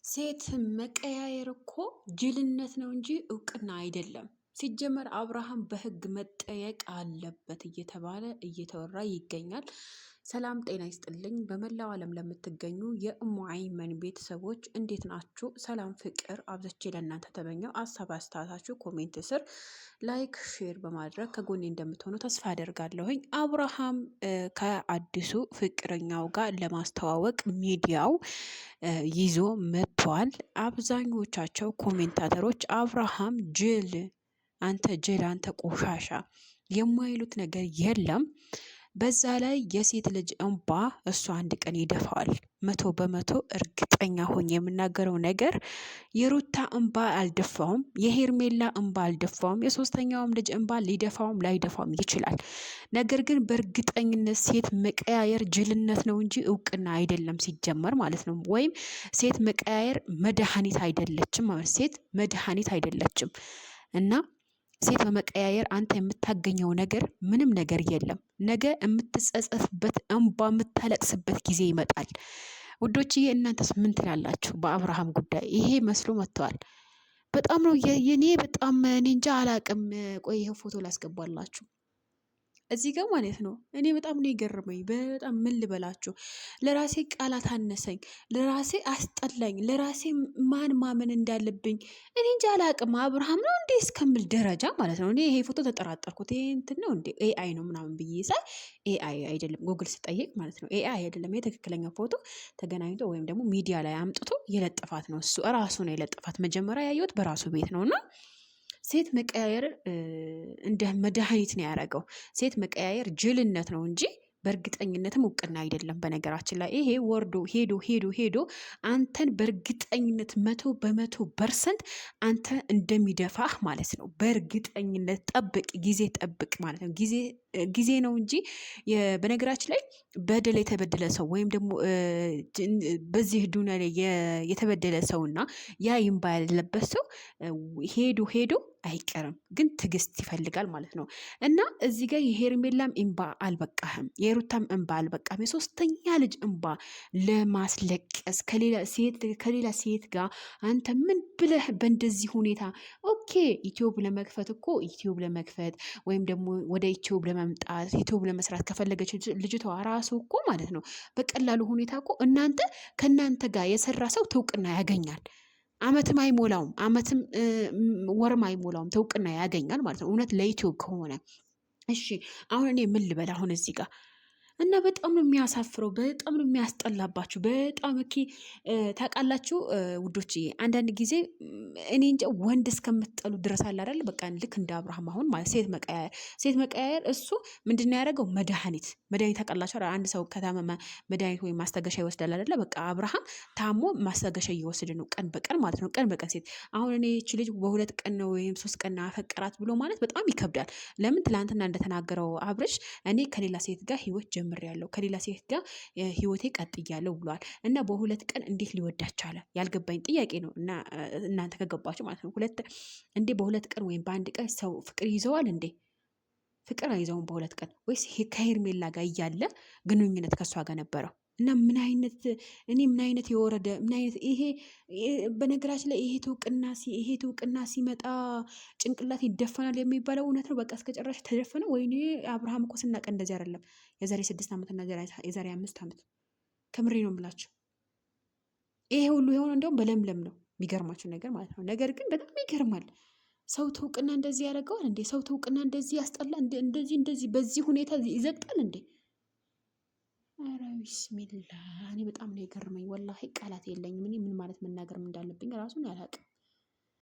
ሴት መቀያየር እኮ ጅልነት ነው እንጂ እውቅና አይደለም። ሲጀመር አብርሃም በሕግ መጠየቅ አለበት እየተባለ እየተወራ ይገኛል። ሰላም ጤና ይስጥልኝ። በመላው ዓለም ለምትገኙ የእሙ አይመን ቤተሰቦች እንዴት ናችሁ? ሰላም ፍቅር አብዝቼ ለእናንተ ተመኘው። ሀሳብ አስተያየታችሁ ኮሜንት ስር ላይክ ሼር በማድረግ ከጎኔ እንደምትሆኑ ተስፋ አደርጋለሁኝ። አብርሃም ከአዲሱ ፍቅረኛው ጋር ለማስተዋወቅ ሚዲያው ይዞ መጥቷል። አብዛኞቻቸው ኮሜንታተሮች አብርሃም ጅል፣ አንተ ጅል፣ አንተ ቆሻሻ የማይሉት ነገር የለም። በዛ ላይ የሴት ልጅ እንባ እሱ አንድ ቀን ይደፋዋል። 100% እርግጠኛ ሆኜ የምናገረው ነገር የሩታ እንባ አልደፋውም፣ የሄርሜላ እንባ አልደፋውም፣ የሶስተኛውም ልጅ እንባ ሊደፋውም ላይደፋውም ይችላል። ነገር ግን በእርግጠኝነት ሴት መቀያየር ጅልነት ነው እንጂ እውቅና አይደለም ሲጀመር ማለት ነው። ወይም ሴት መቀያየር መድኃኒት አይደለችም ማለት ሴት መድኃኒት አይደለችም እና ሴት በመቀያየር አንተ የምታገኘው ነገር ምንም ነገር የለም። ነገ የምትጸጸትበት እንባ የምታለቅስበት ጊዜ ይመጣል። ውዶችዬ እናንተስ ምን ትላላችሁ? በአብርሃም ጉዳይ ይሄ መስሎ መጥተዋል። በጣም ነው የኔ በጣም እኔ እንጃ አላቅም። ቆይ ይሄ ፎቶ ላስገባላችሁ እዚህ ጋር ማለት ነው። እኔ በጣም ነው የገረመኝ። በጣም ምን ልበላችሁ፣ ለራሴ ቃላት አነሰኝ፣ ለራሴ አስጠላኝ፣ ለራሴ ማን ማመን እንዳለብኝ እኔ እንጂ አላቅም። አብርሃም ነው እንዴ እስከምል ደረጃ ማለት ነው። እኔ ይሄ ፎቶ ተጠራጠርኩት። ይሄ እንትን ነው እንዴ ኤአይ ነው ምናምን ብዬ ሳይ ኤአይ አይደለም፣ ጉግል ስጠይቅ ማለት ነው ኤአይ አይደለም። የትክክለኛ ፎቶ ተገናኝቶ ወይም ደግሞ ሚዲያ ላይ አምጥቶ የለጠፋት ነው። እሱ እራሱ ነው የለጠፋት። መጀመሪያ ያየሁት በራሱ ቤት ነውና ሴት መቀያየር እንደ መድኃኒት ነው ያደረገው። ሴት መቀያየር ጅልነት ነው እንጂ በእርግጠኝነትም እውቅና አይደለም። በነገራችን ላይ ይሄ ወርዶ ሄዶ ሄዶ ሄዶ አንተን በእርግጠኝነት 100% አንተ እንደሚደፋህ ማለት ነው። በእርግጠኝነት ጠብቅ፣ ጊዜ ጠብቅ ማለት ነው። ጊዜ ነው እንጂ በነገራችን ላይ በደል የተበደለ ሰው ወይም ደግሞ በዚህ ዱንያ ላይ የተበደለ ሰውና ያ ይምባ ያለበት ሰው ሄዶ ሄዶ አይቀርም፣ ግን ትዕግስት ይፈልጋል ማለት ነው። እና እዚህ ጋር የሄርሜላም እንባ አልበቃህም፣ የሩታም እንባ አልበቃህም። የሶስተኛ ልጅ እንባ ለማስለቀስ ከሌላ ሴት ጋር አንተ ምን ብለህ በእንደዚህ ሁኔታ ኦኬ። ዩቲዩብ ለመክፈት እኮ ዩቲዩብ ለመክፈት ወይም ደግሞ ወደ ዩቲዩብ ለመምጣት ዩቲዩብ ለመስራት ከፈለገች ልጅቷ ራሱ እኮ ማለት ነው በቀላሉ ሁኔታ እኮ ከእናንተ ጋር የሰራ ሰው ትውቅና ያገኛል። አመትም አይሞላውም፣ አመትም ወርም አይሞላውም፣ ትውቅና ያገኛል ማለት ነው። እውነት ለዩቲዩብ ከሆነ እሺ። አሁን እኔ ምን ልበል አሁን እዚህ ጋር እና በጣም ነው የሚያሳፍረው፣ በጣም ነው የሚያስጠላባችሁ። በጣም ታውቃላችሁ ውዶች፣ አንዳንድ ጊዜ እኔ እንጃ ወንድ እስከምትጠሉ ድረስ አለ አይደል? በቃ ልክ እንደ አብርሃም አሁን ማለት ሴት መቀያየር እሱ ምንድነው ያደረገው? መድኃኒት ታውቃላችሁ። አንድ ሰው ከታመመ መድኃኒት ወይም ማስታገሻ ይወስዳል አይደለ? በቃ አብርሃም ታሞ ማስታገሻ እየወሰደ ነው ቀን በቀን ማለት ነው። ቀን በቀን ሴት አሁን እኔ እቺ ልጅ በ2 ቀን ነው ወይም 3 ቀን አፈቀራት ብሎ ማለት በጣም ይከብዳል። ለምን ትላንትና እንደተናገረው አብርሽ እኔ ከሌላ ሴት ጋር ህይወት ጀምሬያለሁ፣ ከሌላ ሴት ጋር ህይወቴ ቀጥያለሁ ብሏል። እና በ2 ቀን እንዴት ሊወዳት ቻለ? ያልገባኝ ጥያቄ ነው። እና እናንተ ከገባችሁ ማለት ነው እንዴ በ2 ቀን ወይም በ1 ቀን ሰው ፍቅር ይዘዋል እንዴ? ፍቅር አይዘውም በ2 ቀን። ወይስ ከሄርሜላ ጋር እያለ ግንኙነት ከሷ ጋር ነበረው? እና ምን አይነት የወረደ ምን አይነት ይሄ። በነገራችን ላይ ይሄ ትውቅና ሲመጣ ጭንቅላት ይደፈናል የሚባለው እውነት ነው። በቃ እስከ ጭራሽ ተደፈነ። ወይኔ አብርሃም እኮ ስናቀ እንደዚህ አይደለም። የዛሬ 6 ዓመት እና የዛሬ 5 ዓመት ከምሬ ነው የምላችሁ። ይሄ ሁሉ የሆነ እንደውም በለምለም ነው። የሚገርማችሁ ነገር ማለት ነው። ነገር ግን በጣም ይገርማል። ሰው ትውቅና እንደዚህ ያደርገዋል እንዴ? ሰው ትውቅና እንደዚህ ያስጠላ? እንደዚህ በዚህ ሁኔታ ይዘቅጣል እንዴ? ኧረ ቢስሚላ። እኔ በጣም ነው የገረመኝ ወላሂ፣ ቃላት የለኝም። እኔ ምን ማለት መናገር እንዳለብኝ ራሱን አላውቅም።